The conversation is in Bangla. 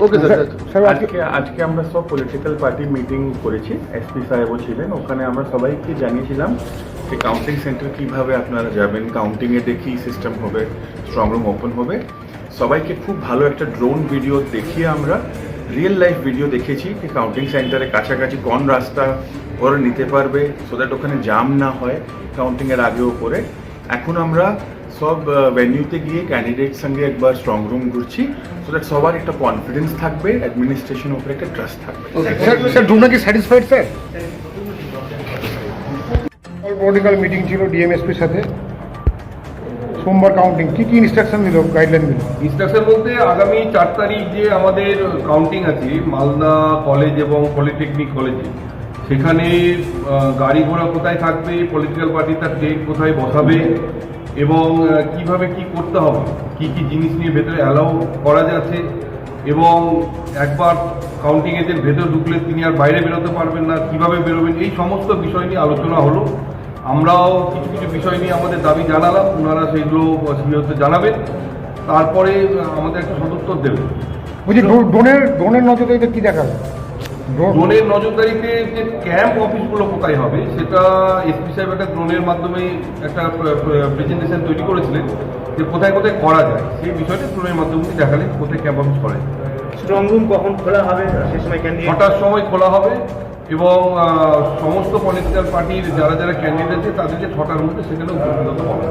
Okay sir. আজকে আমরা সব পলিটিক্যাল পার্টি মিটিং করেছি, এসপি সাহেবও ছিলেন ওখানে। আমরা সবাইকে জানিয়েছিলাম যে কাউন্টিং সেন্টার কিভাবে আপনারা যাবেন, কাউন্টিংয়ে দেখি সিস্টেম হবে, স্ট্রং রুম ওপেন হবে। সবাইকে খুব ভালো একটা ড্রোন ভিডিও দেখিয়ে আমরা রিয়েল লাইফ ভিডিও দেখেছি যে কাউন্টিং সেন্টারে কাছাকাছি কোন রাস্তা ওরা নিতে পারবে, সো দ্যাট ওখানে জাম না হয় কাউন্টিংয়ের আগেও করে। এখন আমরা সব ভেন্যুতে গিয়ে ক্যান্ডিডেট সঙ্গে একবার স্ট্রং রুম ঘুরছি, সো দ্যাট সবার একটা কনফিডেন্স থাকবে, অ্যাডমিনিস্ট্রেশনের উপরে একটা ট্রাস্ট থাকবে। স্যার ড্রোনা কি স্যাটিসফাইড স্যার? পলিটিক্যাল মিটিং ছিল ডিএমএসপির সাথে, সোমবার কাউন্টিং, কি কি ইনস্ট্রাকশন দিল, গাইডলাইন দিল? ইনস্ট্রাকশন বলতে আগামী 4 তারিখ যে আমাদের কাউন্টিং আছে মালদা কলেজ এবং পলিটেকনিক কলেজে, সেখানে গাড়ি ঘোড়া কোথায় থাকবে, পলিটিক্যাল পার্টি তার ট্রেন কোথায় বসাবে এবং কিভাবে কি করতে হবে, কি কি জিনিস নিয়ে ভেতরে অ্যালাউ করা যাচ্ছে, এবং একবার কাউন্টিং এজেন্ট ভেতর ঢুকলে তিনি আর বাইরে বেরোতে পারবেন না, কিভাবে বেরোবেন, এই সমস্ত বিষয় নিয়ে আলোচনা হলো। আমরাও কিছু কিছু বিষয় নিয়ে আমাদের দাবি জানালাম, ওনারা সেইগুলো সিনিয়রদের জানাবেন, তারপরে আমাদের একটা সদুত্তর দেবেন। বলছি ড্রোনের নজরদারিতে কি দেখাবে? ড্রোনের নজরদারিতে যে ক্যাম্প অফিসগুলো কোথায় হবে সেটা এসপি সাহেব একটা ড্রোনের মাধ্যমে একটা প্রেজেন্টেশন তৈরি করেছিলেন যে কোথায় কোথায় করা যায়, সেই বিষয়টা ড্রোনের মাধ্যমে দেখালেন কোথায় ক্যাম্প অফিস করা যায়। স্ট্রং রুম কখন খোলা হবে সেই সময় ক্যান্ডিডেট 6টার সময় খোলা হবে এবং সমস্ত পলিটিক্যাল পার্টির যারা যারা ক্যান্ডিডেট আছে তাদেরকে 6টার মধ্যে সেখানে উপস্থিত হতে হবে।